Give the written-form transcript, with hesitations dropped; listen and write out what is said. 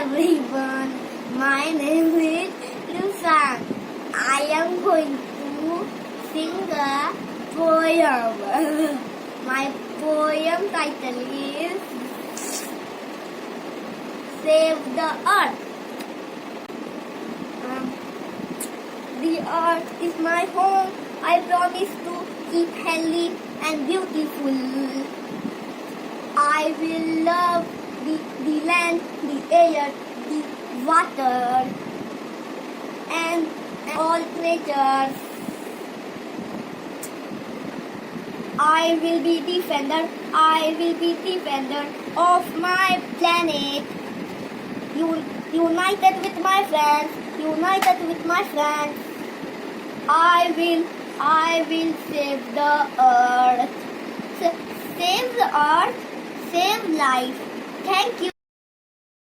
everyone. My name is Rushank. I am going to sing a poem. My poem title is Save the Earth. The earth is my home. I promise to keep healthy and beautiful. I will love the land, the air, the water, and all creatures. I will be defender. I will be defender of my planet. United with my friends. United with my friends. I will save the earth. Save the earth. Save life. Thank you.